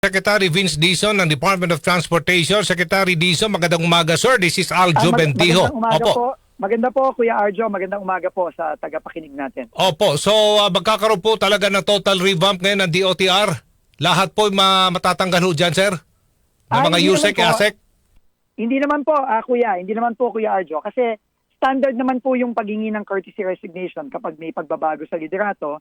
Secretary Vince Dizon ng Department of Transportation. Secretary Dizon, magandang umaga, sir. This is Aljo Bentijo. Magandang umaga Opo. po. Maganda po, Kuya Arjo. Magandang umaga po sa tagapakinig natin. Opo. So, magkakaroon po talaga ng total revamp ngayon ng DOTR. Lahat po matatanggal ho dyan, sir? Ng mga USEC, ASEC? Hindi naman po, Kuya. Hindi naman po, Kuya Arjo. Kasi standard naman po yung paghingi ng courtesy resignation kapag may pagbabago sa liderato.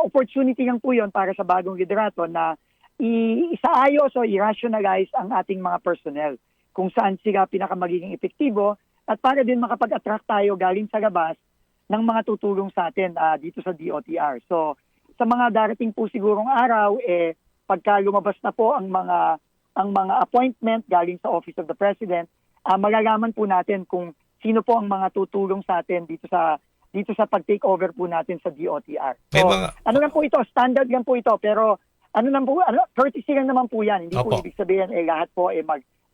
Opportunity lang po yun para sa bagong liderato na isaayos o i-rationalize ang ating mga personnel kung saan sila pinakamagiging epektibo at para din makapag-attract tayo galing sa labas ng mga tutulong sa atin dito sa DOTR. So, sa mga darating po sigurong araw, pagka lumabas na po ang mga appointment galing sa Office of the President, malalaman po natin kung sino po ang mga tutulong sa atin dito sa pag-take over po natin sa DOTR. So, ano lang po ito, standard lang po ito, pero courtesy lang naman po yan. Hindi po ibig sabihin lahat po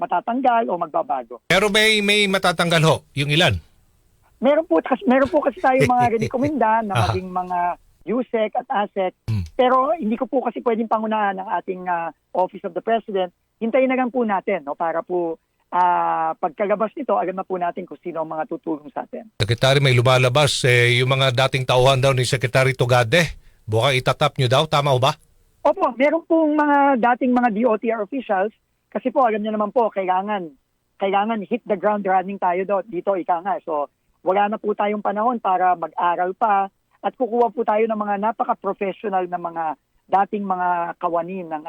matatanggal o magbabago. Pero may matatanggal ho, yung ilan? Meron po kasi tayo mga rekomenda na maging mga USEC at ASEC. Pero hindi ko po kasi pwedeng pangunahan ng ating Office of the President. Hintayin na lang po natin para po pagkalabas nito, alam na po natin kung sino ang mga tutulong sa atin. Secretary, may lumalabas yung mga dating tauhan daw ni Secretary Tugade. Bukang itatap nyo daw, tama ho ba? Opo, meron pong mga dating mga DOTR officials kasi po alam niyo naman po kailangan hit the ground running tayo dito ika nga. So wala na po tayong panahon para mag-aral pa at kukuha po tayo ng mga napaka-professional na mga dating mga kawani ng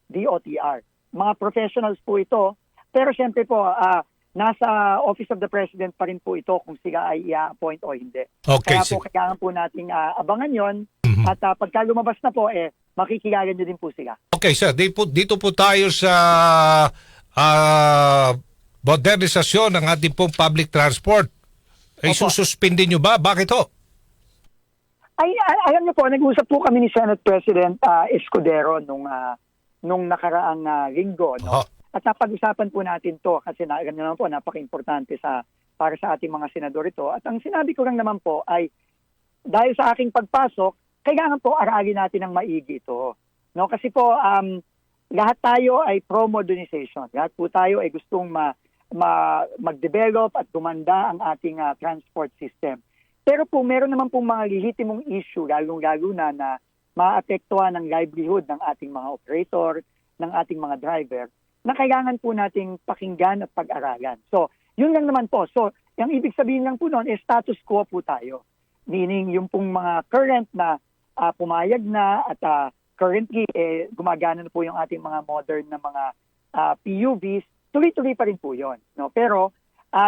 DOTR. Mga professionals po ito, pero siyempre po nasa Office of the President pa rin po ito kung sila ay i-appoint o hindi. Okay, Kaya po kailangan po nating abangan yon. At pagka lumabas na po, makikilala nyo din po sila. Okay, sir. Dito po tayo sa modernisasyon ng ating pong public transport. Sususpindin nyo ba? Bakit ho? Alam nyo po, nag-usap po kami ni Senate President Escudero nung nakaraang linggo. No? At napag-usapan po natin to kasi alam nyo naman po, napaka-importante para sa ating mga senador ito. At ang sinabi ko lang naman po ay dahil sa aking pagpasok, kailangan po aralin natin ng maigi ito. No? Kasi po, lahat tayo ay pro-modernization. Lahat po tayo ay gustong mag-develop at gumanda ang ating transport system. Pero po, meron naman po mga lehitimong issue, lalong-lalo na maapektuhan ng livelihood ng ating mga operator, ng ating mga driver, na kailangan po nating pakinggan at pag-aralan. So, yun lang naman po. So, yung ibig sabihin lang po noon, status quo po tayo. Meaning, yung pong mga current na pumayag na at currently gumagana na po yung ating mga modern na mga PUVs, tuloy-tuloy pa rin po yun. No? Pero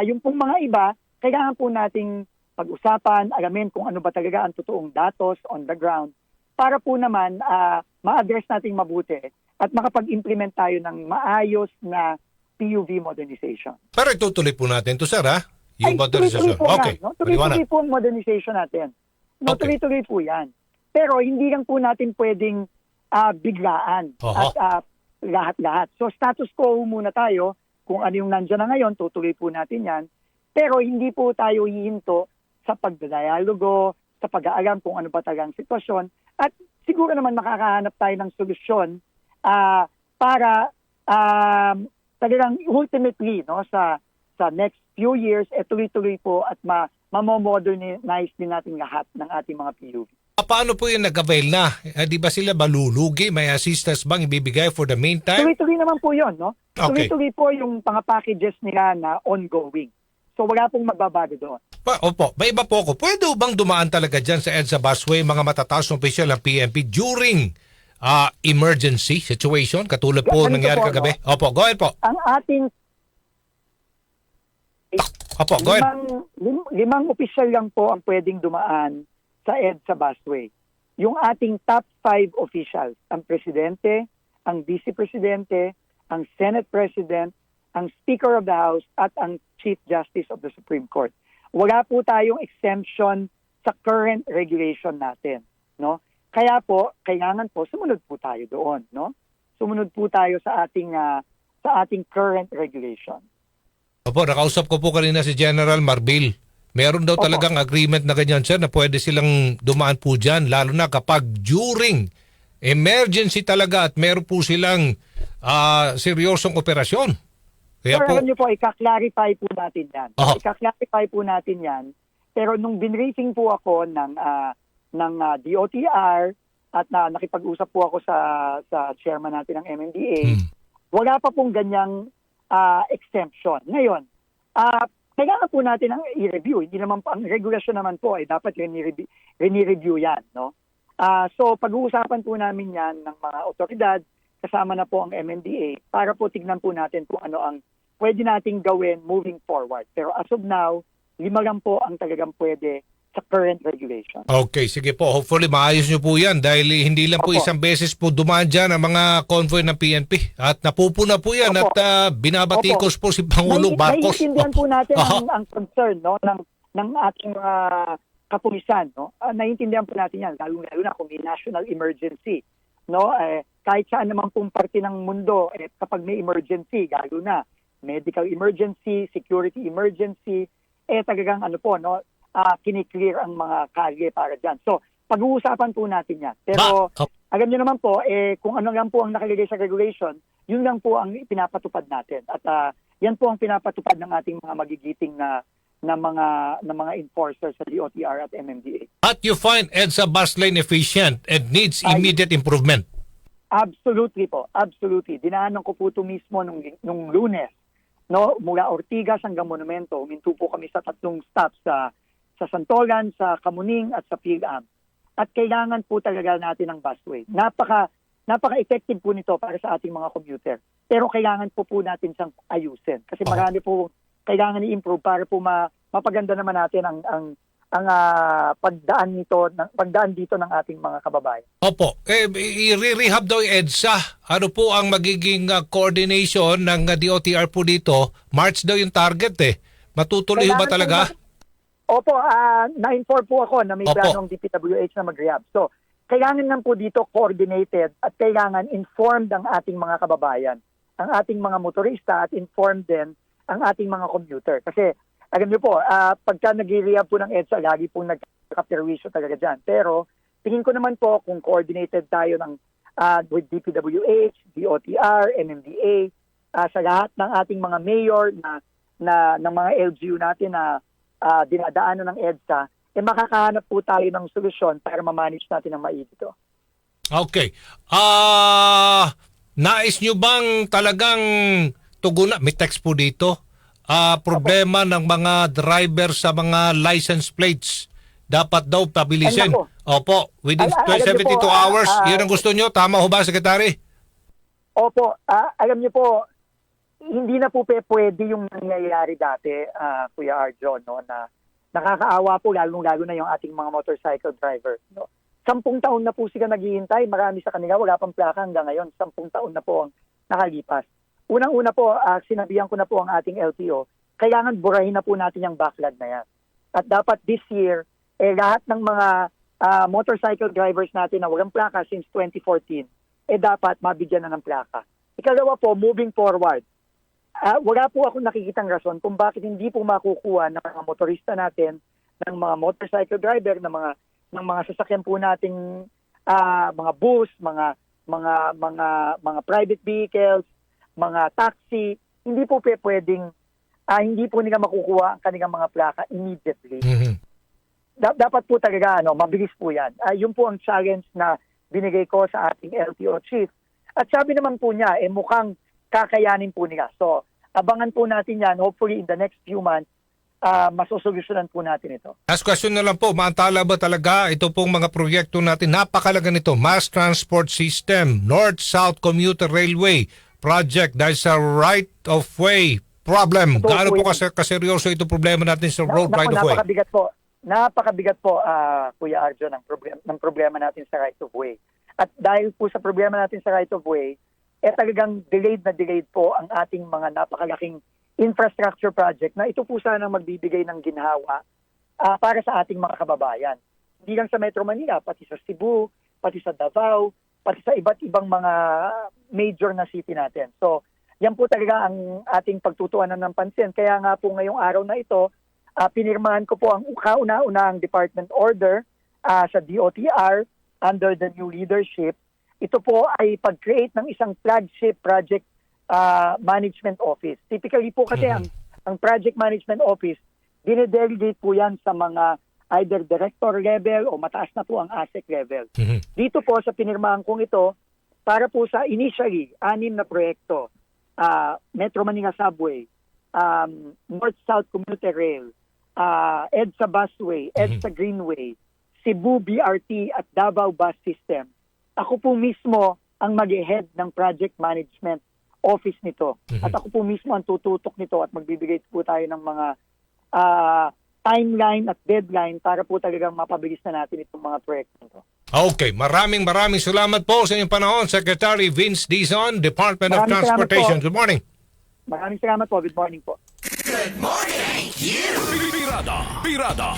yung pong mga iba, kailangan po nating pag-usapan, alamin kung ano ba talaga ang totoong datos on the ground para po naman ma-address natin mabuti at makapag-implement tayo ng maayos na PUV modernization. Pero itutuloy po natin ito, sir, ha? Yung modernization. Okay. No? Tuloy-tuloy po ang modernization natin. No, tuloy-tuloy po yan. Pero hindi lang po natin pwedeng biglaan at lahat-lahat. So status quo muna tayo. Kung ano yung nandiyan na ngayon, tutuloy po natin yan. Pero hindi po tayo hihinto sa pagdadialogo, sa pag-aalam kung ano ba talagang sitwasyon. At siguro naman makakahanap tayo ng solusyon para talagang ultimately sa next few years, tuloy-tuloy po at ma-modernize din natin lahat ng ating mga PUV. Paano po yung nag-avail na? Di ba sila malulugi? May assistance bang ibibigay for the meantime? Tuloy-tuloy naman po yun, no? Okay. Tuloy-tuloy po yung mga packages nila na ongoing. So wala pong magbabago doon. Opo, may iba po ako. Pwede bang dumaan talaga dyan sa EDSA busway mga matataas ng opisyal ng PNP during emergency situation? Katulad po nangyari kagabi? No? Opo, go ahead po. Ang ating Opo, go ahead. Limang opisyal lang po ang pwedeng dumaan sa EDSA busway. Yung ating top 5 officials, ang presidente, ang vice-presidente, ang Senate President, ang Speaker of the House, at ang Chief Justice of the Supreme Court. Wala po tayong exemption sa current regulation natin. No? Kaya po, kailangan po, sumunod po tayo doon. No? Sumunod po tayo sa ating current regulation. Opo, nakausap ko po kanina si General Marbil. Meron daw talagang agreement na ganyan, sir, na pwede silang dumaan po dyan, lalo na kapag during emergency talaga at meron po silang seryosong operasyon. Kaya Sir, po, alam niyo po, ika-clarify po natin yan. Aha. Ika-clarify po natin yan. Pero nung binriefing po ako ng DOTR at nakipag-usap po ako sa chairman natin ng MMDA, wala pa pong ganyang exemption. Ngayon, kailangan po natin ang i-review. Hindi naman po, ang regulasyon naman po ay dapat rini-review yan. No? So, pag-uusapan po namin yan ng mga otoridad, kasama na po ang MMDA, para po tignan po natin kung ano ang pwede nating gawin moving forward. Pero as of now, 5 lang po ang talagang pwede sa current regulation. okay, sige po. Hopefully maayos nyo po yan dahil hindi lang po Opo. isang beses po dumaan dyan ang mga convoy ng PNP at napupuna po yan Opo. at binabatikos po si Pangulong Marcos. Naiintindihan po natin Aha. ang concern no ng ating mga kapulisan, no. Naiintindihan po natin yan, lalo na kung may national emergency, no. Kahit saan naman pong parte ng mundo, kapag may emergency, lalo na medical emergency, security emergency, talagang kiniklear ang mga kalye para dyan. So, pag-uusapan po natin yan. Pero, alam niyo naman po, kung ano lang po ang nakalagay sa regulation, yun lang po ang pinapatupad natin. At yan po ang pinapatupad ng ating mga magigiting na mga enforcers sa DOTR at MMDA. At you find EDSA bus lane efficient and needs immediate improvement. Absolutely po. Absolutely. Dinaanan ko po ito mismo nung Lunes. No, mula Ortigas hanggang Monumento, huminto po kami sa 3 stops sa Santolan, sa Kamuning at sa PhilAm. At kailangan po talaga natin ng busway. Napaka-effective po nito para sa ating mga commuter. Pero kailangan po natin siyang ayusin. Kasi marami po kailangan i-improve para po mapaganda naman natin ang pagdaan dito ng ating mga kababayan. Opo. I-rehab daw yung EDSA. Ano po ang magiging coordination ng DOTR po dito? March daw yung target Matutuloy ba talaga? Opo, na-inform po ako na may Opo. planong DPWH na mag-rehab. So, kailangan lang po dito coordinated at kailangan informed ang ating mga kababayan, ang ating mga motorista at informed din ang ating mga commuter. Kasi, alam niyo po, pagka nag-rehab po ng EDSA, lagi pong nagka-perwisyo talaga dyan. Pero, tingin ko naman po kung coordinated tayo with DPWH, DOTR, MMDA, sa lahat ng ating mga mayor ng mga LGU natin na dinadaanan ng EDSA, makakahanap po tayo ng solusyon para ma-manage natin ang maigi ito. Okay. Nais nyo bang talagang tugunan? May text po dito. Problema ng mga driver sa mga license plates. Dapat daw pabilisin. Ay, nako. Opo. Within Alam niyo 72 po, hours. Yun ang gusto nyo? Tama ho ba, Secretary? Opo, alam niyo po, hindi na po pwede yung nangyayari dati, Kuya Arjo, no, na nakakaawa po lalo na yung ating mga motorcycle driver. No? 10 taon na po sila naghihintay, marami sa kanila wala pang plaka hanggang ngayon, 10 taon na po ang nakalipas. Unang-una po, sinabihan ko na po ang ating LTO, kailangan burahin na po natin yung backlog na yan. At dapat this year, lahat ng mga motorcycle drivers natin na walang plaka since 2014, dapat mabigyan na ng plaka. Ikalawa po, moving forward, wala po akong nakikitang rason kung bakit hindi po makukuha ng mga motorista natin, ng mga motorcycle driver, ng mga sasakyan po nating mga bus, mga private vehicles, mga taxi, hindi po pwedeng hindi po nila makukuha ang kanilang mga plaka immediately. Mm-hmm. Dapat po talaga mabilis po 'yan. Yun po ang challenge na binigay ko sa ating LTO chief. At sabi naman po niya mukhang kakayanin po nila. So, abangan po natin yan. Hopefully, in the next few months, masosolusyonan po natin ito. Last question na lang po. Maantala ba talaga ito pong mga proyekto natin? Napakalaga nito. Mass Transport System, North-South Commuter Railway Project dahil sa right-of-way problem. Ito Gaano po po kaseryoso ito problema natin sa road right-of-way? Napakabigat po, Kuya Arjo, ng problema natin sa right-of-way. At dahil po sa problema natin sa right-of-way, talagang delayed po ang ating mga napakalaking infrastructure project na ito po sana magbibigay ng ginhawa para sa ating mga kababayan. Hindi lang sa Metro Manila, pati sa Cebu, pati sa Davao, pati sa iba't ibang mga major na city natin. So, yan po talaga ang ating pagtutuunan ng pansin. Kaya nga po ngayong araw na ito, pinirmahan ko po ang kauna-unahang department order sa DOTR under the new leadership ito po ay pag-create ng isang flagship project management office. Typically po kasi ang project management office, dinedelegate po yan sa mga either director level o mataas na po ang asset level. Dito po sa pinirmahan kong ito, para po sa initially, 6 na proyekto, Metro Manila Subway, North-South Commuter Rail, EDSA Busway, EDSA Greenway, Cebu BRT at Davao Bus System. Ako po mismo ang mag-head ng project management office nito. At ako po mismo ang tututok nito at magbibigay po tayo ng mga timeline at deadline para po talagang mapabilis na natin itong mga proyekto nito. Okay, maraming salamat po sa inyong panahon, Secretary Vince Dizon, Department of Maraming salamat Transportation. po. Good morning. Maraming salamat po. Good morning po. Good morning, you! Pirada!